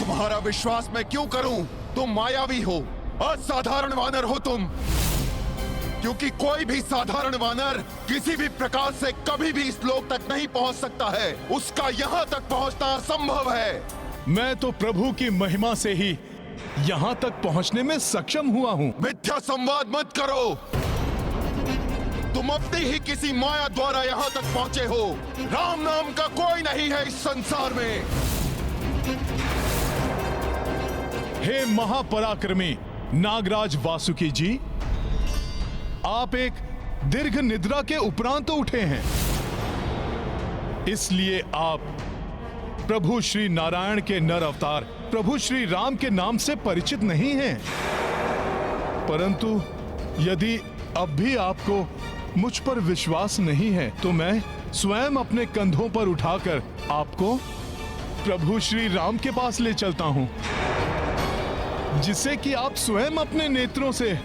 तुम्हारा विश्वास मैं क्यों करूं? तुम मायावी हो, असाधारण वानर हो तुम। क्योंकि कोई भी साधारण वानर किसी भी प्रकार से कभी भी इस लोक तक नहीं पहुंच सकता है। उसका यहाँ तक पहुंचना असंभव है। मैं तो प्रभु की महिमा से ही यहाँ तक पहुँचने में सक्षम हुआ हूँ। मिथ्या संवाद मत करो। तुम अपनी ही किसी माया द्वारा यहाँ तक पहुंचे हो। राम नाम का कोई नहीं है इस संसार में। हे महापराक्रमी नागराज वासुकी जी, आप एक दीर्घ निद्रा के उपरांत तो उठे हैं, इसलिए आप प्रभु श्री नारायण के नर अवतार प्रभु श्री राम के नाम से परिचित नहीं हैं। परंतु यदि अब भी आपको मुझ पर विश्वास नहीं है तो मैं स्वयं अपने कंधों पर उठाकर आपको प्रभु श्री राम के पास ले चलता हूं, जिससे कि आप स्वयं अपने नेत्रों से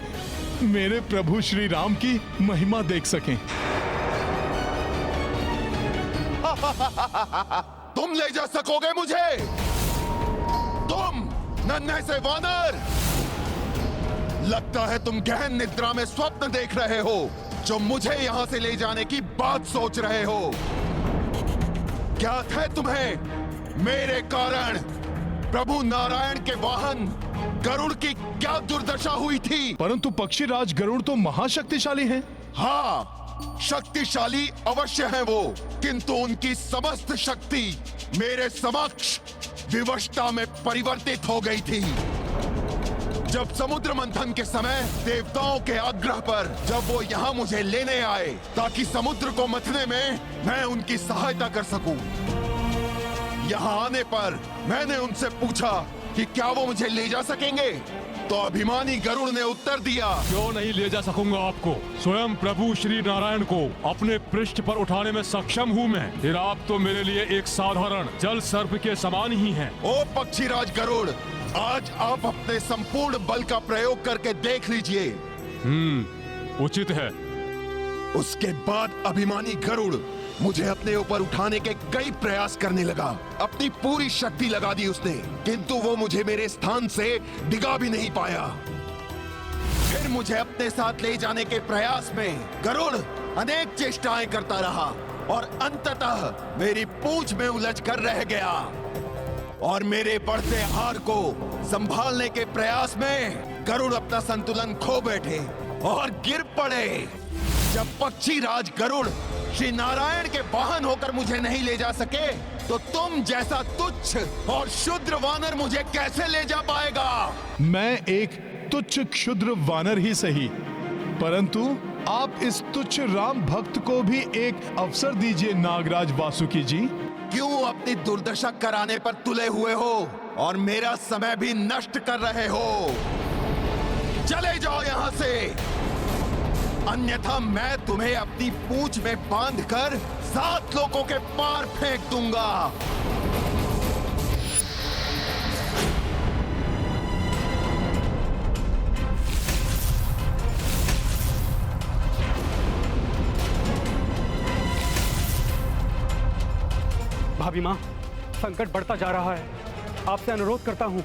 मेरे प्रभु श्री राम की महिमा देख सकें। तुम ले जा सकोगे मुझे? तुम नन्हे से वानर! लगता है तुम गहन निद्रा में स्वप्न देख रहे हो, जो मुझे यहां से ले जाने की बात सोच रहे हो। ज्ञात है तुम्हें मेरे कारण प्रभु नारायण के वाहन गरुड़ की क्या दुर्दशा हुई थी। परंतु पक्षीराज गरुड़ तो महाशक्तिशाली हैं। हाँ, शक्तिशाली अवश्य हैं वो, किंतु उनकी समस्त शक्ति मेरे समक्ष विवशता में परिवर्तित हो गई थी। जब समुद्र मंथन के समय देवताओं के आग्रह पर जब वो यहाँ मुझे लेने आए ताकि समुद्र को मथने में मैं उनकी सहायता कर सकूं, यहाँ आने पर मैंने उनसे पूछा कि क्या वो मुझे ले जा सकेंगे, तो अभिमानी गरुड़ ने उत्तर दिया, क्यों नहीं ले जा सकूंगा आपको। स्वयं प्रभु श्री नारायण को अपने पृष्ठ पर उठाने में सक्षम हूँ मैं। फिर आप तो मेरे लिए एक साधारण जल सर्प के समान ही हैं। ओ पक्षीराज गरुड़, आज आप अपने संपूर्ण बल का प्रयोग करके देख लीजिए। उचित है। उसके बाद अभिमानी गरुड़ मुझे अपने ऊपर उठाने के कई प्रयास करने लगा। अपनी पूरी शक्ति लगा दी उसने, किंतु वो मुझे मेरे स्थान से डिगा भी नहीं पाया। फिर मुझे अपने साथ ले जाने के प्रयास में गरुड़ अनेक चेष्टाएं करता रहा और अंततः मेरी पूंछ में उलझ कर रह गया और मेरे बढ़ते हार को संभालने के प्रयास में गरुड़ अपना संतुलन खो बैठे और गिर पड़े। जब पक्षीराज गरुड़ श्री नारायण के वाहन होकर मुझे नहीं ले जा सके, तो तुम जैसा तुच्छ और क्षुद्र वानर मुझे कैसे ले जा पाएगा? मैं एक तुच्छ क्षुद्र वानर ही सही, परंतु आप इस तुच्छ राम भक्त को भी एक अवसर दीजिए नागराज वासुकी जी। क्यों अपनी दुर्दशा कराने पर तुले हुए हो और मेरा समय भी नष्ट कर रहे हो? चले जाओ यहाँ से, अन्यथा मैं तुम्हें अपनी पूंछ में बांधकर 7 लोकों के पार फेंक दूंगा। भाभी माँ, संकट बढ़ता जा रहा है। आपसे अनुरोध करता हूँ,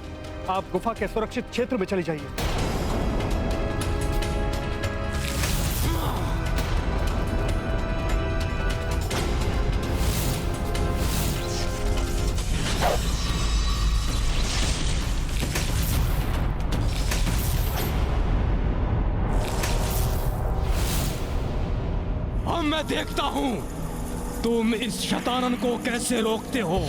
आप गुफा के सुरक्षित क्षेत्र में चली जाइए। अब मैं देखता हूँ तुम इस शैतानन को कैसे रोकते हो।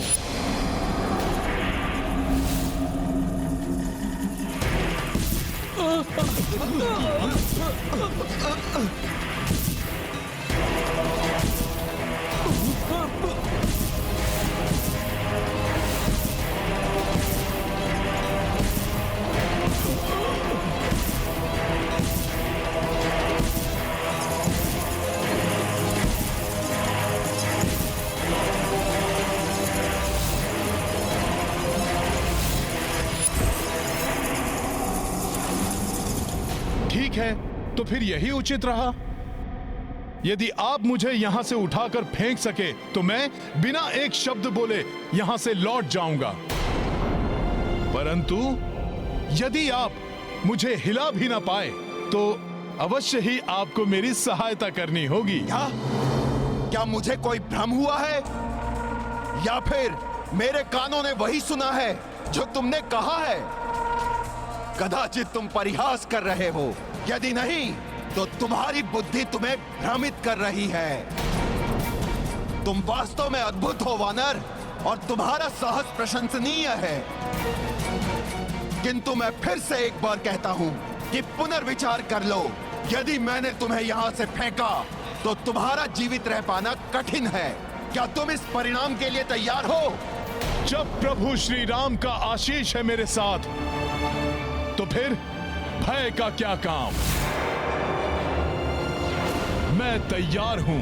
ठीक है, तो फिर यही उचित रहा। यदि आप मुझे यहां से उठाकर फेंक सके तो मैं बिना एक शब्द बोले यहां से लौट जाऊंगा। परंतु यदि आप मुझे हिला भी ना पाए तो अवश्य ही आपको मेरी सहायता करनी होगी। क्या मुझे कोई भ्रम हुआ है या फिर मेरे कानों ने वही सुना है जो तुमने कहा है? कदाचित तुम परिहास कर रहे हो, यदि नहीं तो तुम्हारी बुद्धि तुम्हें भ्रमित कर रही है। तुम वास्तव में अद्भुत हो वानर, और तुम्हारा साहस प्रशंसनीय है। किंतु मैं फिर से एक बार कहता हूं कि पुनर्विचार कर लो। यदि मैंने तुम्हें यहां से फेंका तो तुम्हारा जीवित रह पाना कठिन है। क्या तुम इस परिणाम के लिए तैयार हो? जब प्रभु श्री राम का आशीष है मेरे साथ, तो फिर भय का क्या काम? मैं तैयार हूं।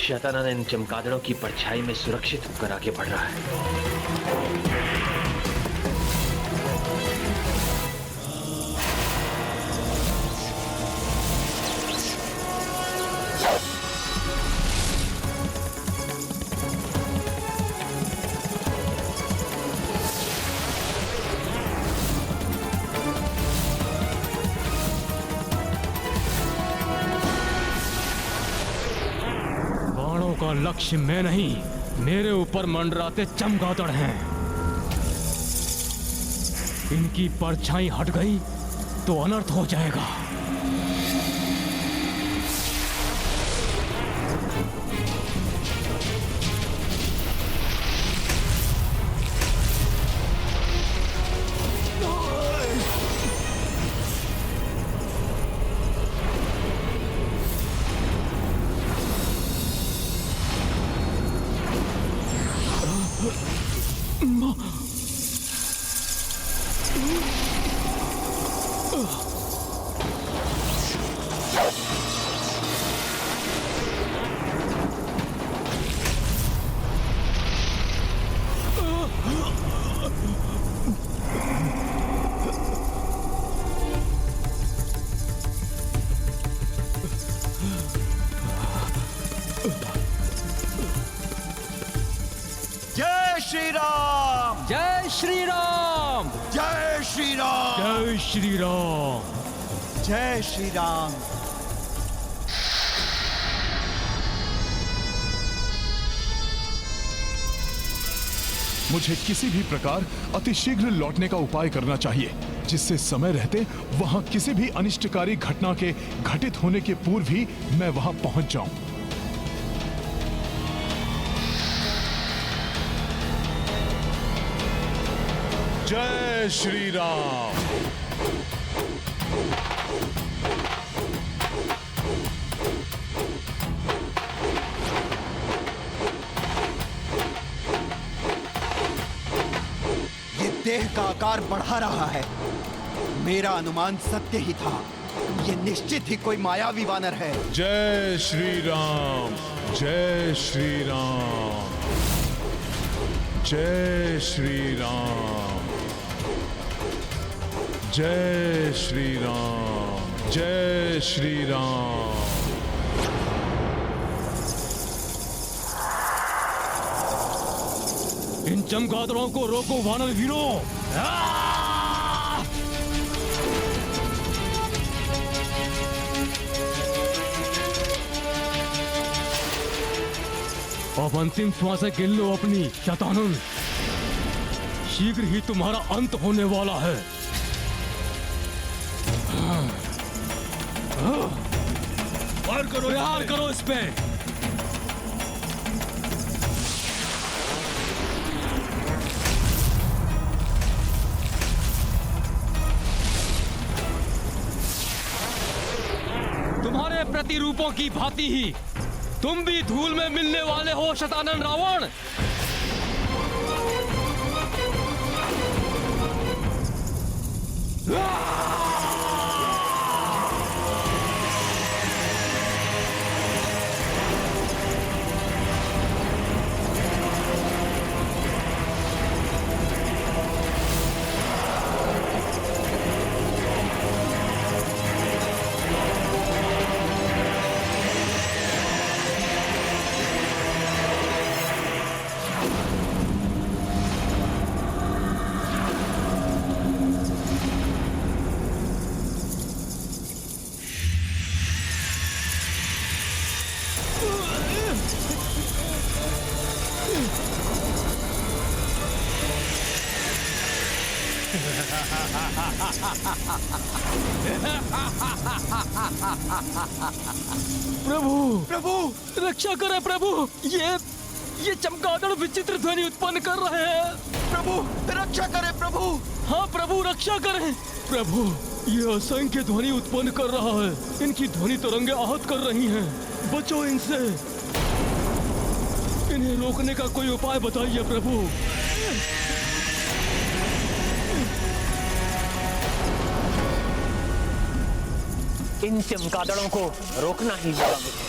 शतानन इन चमगादड़ों की परछाई में सुरक्षित होकर आगे बढ़ रहा है। का लक्ष्य मैं नहीं, मेरे ऊपर मंडराते चमगादड़ हैं। इनकी परछाई हट गई तो अनर्थ हो जाएगा। जय श्री राम! जय श्री राम! जय श्री राम! जय श्री राम! जय श्री राम! मुझे किसी भी प्रकार अतिशीघ्र लौटने का उपाय करना चाहिए, जिससे समय रहते वहां किसी भी अनिष्टकारी घटना के घटित होने के पूर्व ही मैं वहां पहुंच जाऊं। जय श्री राम! ये देह का आकार बढ़ा रहा है। मेरा अनुमान सत्य ही था। ये निश्चित ही कोई मायावी वानर है। जय श्री राम! जय श्री राम! जय श्री राम! जय श्री राम! जय श्री राम! इन चमगादड़ों को रोको वानर वीरों! अब अंतिम श्वासें गिन लो अपनी शतानन। शीघ्र ही तुम्हारा अंत होने वाला है। प्रहार करो इस पे। तुम्हारे प्रतिरूपों की भांति ही तुम भी धूल में मिलने वाले हो शतानन रावण। प्रभु प्रभु रक्षा करें प्रभु। ये चमगादड़ विचित्र ध्वनि उत्पन्न कर रहे हैं। प्रभु रक्षा करें प्रभु। हाँ प्रभु रक्षा करें। प्रभु ये असंख्य ध्वनि उत्पन्न कर रहा है। इनकी ध्वनि तरंगे आहत कर रही हैं। बचो इनसे। इन्हें रोकने का कोई उपाय बताइए प्रभु। इन चमगादड़ों को रोकना ही होगा मुझे।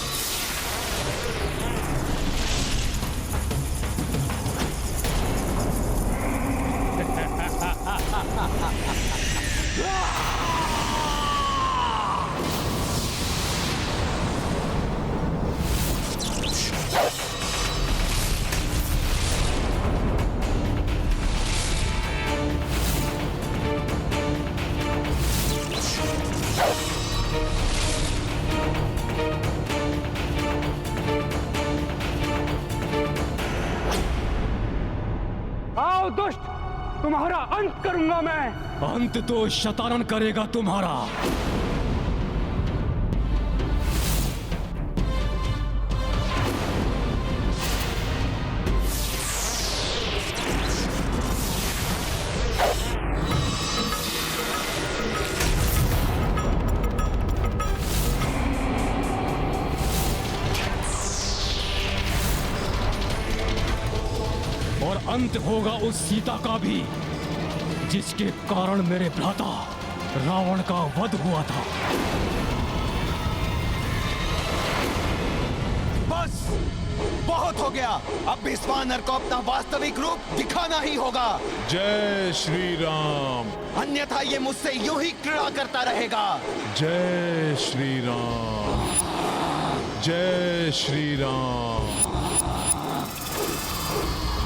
आओ दुष्ट, तुम्हारा अंत करूंगा मैं। अंत तो शतानन करेगा तुम्हारा। और अंत होगा उस सीता का भी जिसके कारण मेरे भ्राता रावण का वध हुआ था। बस बहुत हो गया। अब इस वानर को अपना वास्तविक रूप दिखाना ही होगा। जय श्री राम। अन्यथा ये मुझसे यूं ही क्रीड़ा करता रहेगा। जय श्री राम। जय श्री राम।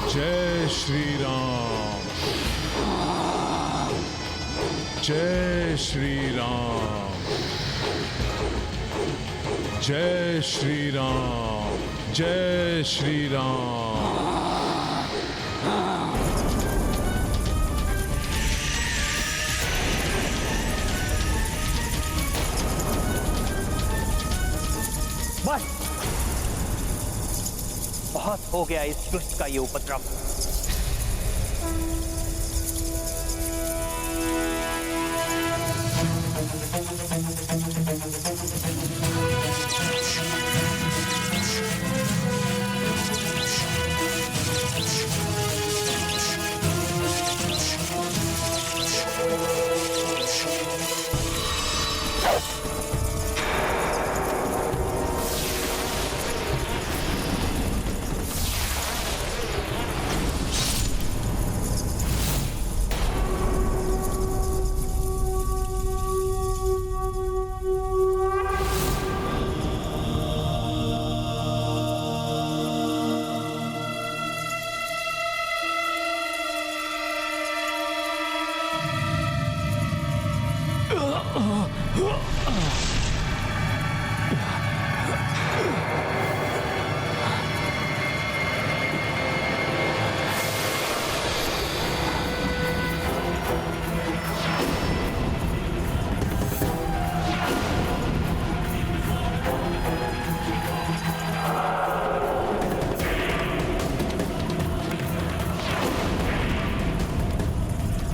जय श्री राम। जय श्री राम। जय श्री राम। जय श्री राम। बस बहुत हो गया इस दुष्ट का ये उपद्रव।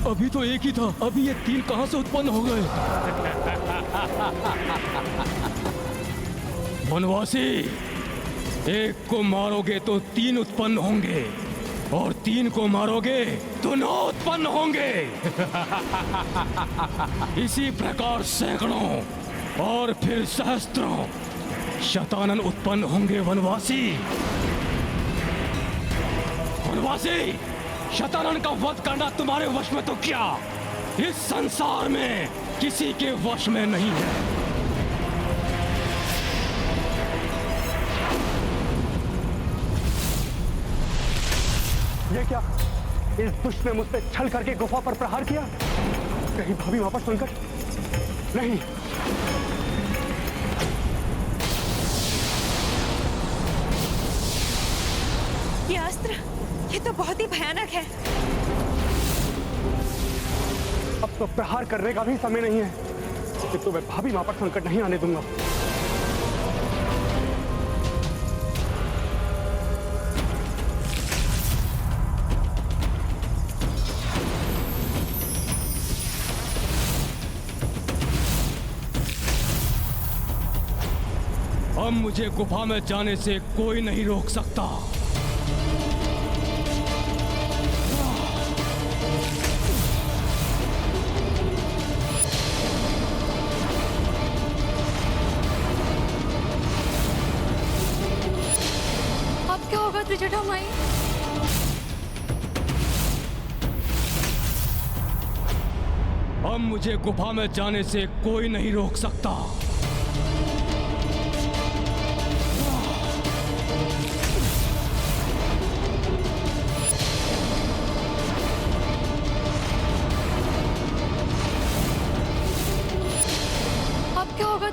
अभी तो एक ही था, अभी ये तीन कहां से उत्पन्न हो गए? वनवासी, एक को मारोगे तो तीन उत्पन्न होंगे और तीन को मारोगे तो नौ उत्पन्न होंगे। इसी प्रकार सैकड़ों और फिर सहस्त्रों शतानन उत्पन्न होंगे। वनवासी, वनवासी, शतानन का वध करना तुम्हारे वश में तो क्या, इस संसार में किसी के वश में नहीं है। ये क्या, इस दुष्ट ने मुझसे छल करके गुफा पर प्रहार किया? कहीं भाभी वापस संकट नहीं। ये अस्त्र, ये तो बहुत ही भयानक है। अब तो प्रहार करने का भी समय नहीं है, तो मैं भाभी मां पर संकट नहीं आने दूंगा। अब मुझे गुफा में जाने से कोई नहीं रोक सकता। अब क्या होगा त्रिजटा माई? अब मुझे गुफा में जाने से कोई नहीं रोक सकता।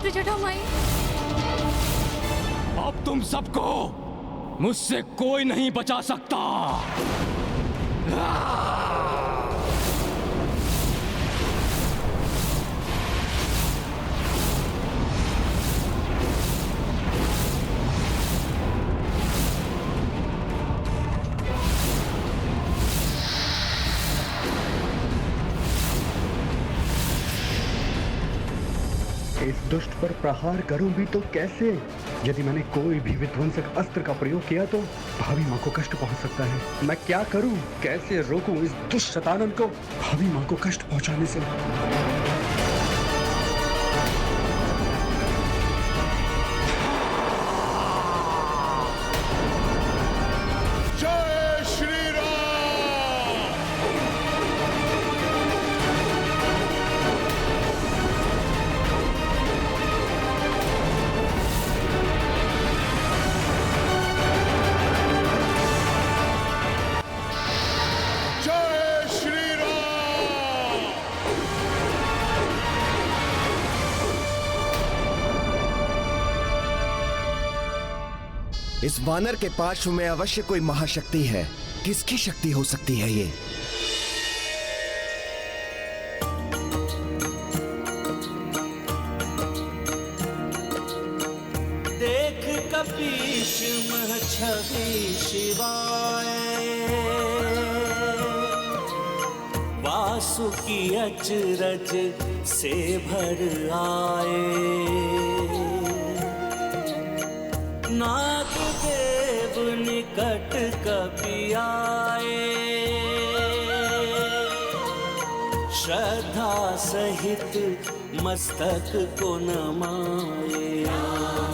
त्रिजटा माई, अब तुम सबको मुझसे कोई नहीं बचा सकता। इस दुष्ट पर प्रहार करूं भी तो कैसे? यदि मैंने कोई भी विध्वंसक अस्त्र का प्रयोग किया तो भाभी मां को कष्ट पहुंच सकता है। मैं क्या करूं? कैसे रोकूं इस दुष्ट शतानन को भाभी मां को कष्ट पहुंचाने से? जय श्री राम। जय श्री राम। इस वानर के पार्श्व में अवश्य कोई महाशक्ति है। किसकी शक्ति हो सकती है ये? देख कपीश मह छवि शिवाय, वासुकी अचरज से भर आए। नागदेव निकट कपि आए, श्रद्धा सहित मस्तक को नमाए।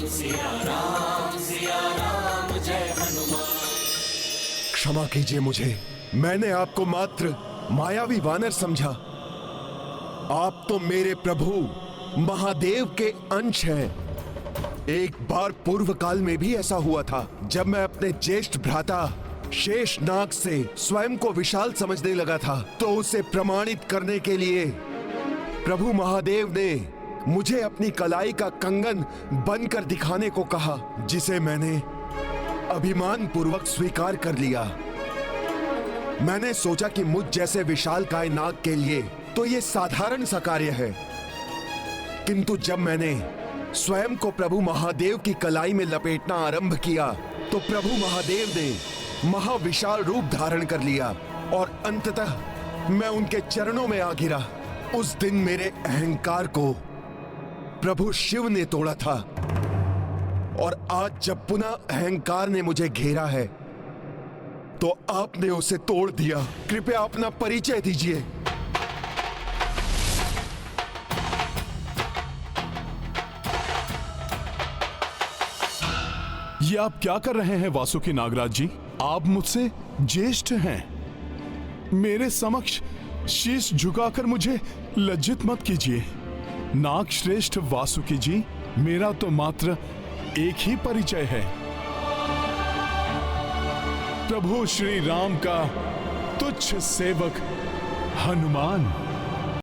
सिया राम जय हनुमान। क्षमा कीजिए मुझे, मैंने आपको मात्र मायावी वानर समझा। आप तो मेरे प्रभु महादेव के अंश हैं। एक बार पूर्व काल में भी ऐसा हुआ था, जब मैं अपने ज्येष्ठ भ्राता शेषनाग से स्वयं को विशाल समझने लगा था, तो उसे प्रमाणित करने के लिए प्रभु महादेव ने मुझे अपनी कलाई का कंगन बनकर दिखाने को कहा, जिसे मैंने अभिमान पूर्वक स्वीकार कर लिया। मैंने सोचा कि मुझ जैसे विशालकाय नाग के लिए तो ये साधारण सा कार्य है, किंतु जब मैंने स्वयं को प्रभु महादेव की कलाई में लपेटना आरंभ किया, तो प्रभु महादेव ने महाविशाल रूप धारण कर लिया और अंततः मैं उनके चरणों में आ गिरा। उस दिन मेरे अहंकार को प्रभु शिव ने तोड़ा था, और आज जब पुनः अहंकार ने मुझे घेरा है, तो आपने उसे तोड़ दिया। कृपया अपना परिचय दीजिए। ये आप क्या कर रहे हैं वासुकी नागराज जी? आप मुझसे ज्येष्ठ हैं। मेरे समक्ष शीश झुकाकर मुझे लज्जित मत कीजिए। नाग श्रेष्ठ वासुकी जी, मेरा तो मात्र एक ही परिचय है, प्रभु श्री राम का तुच्छ सेवक हनुमान।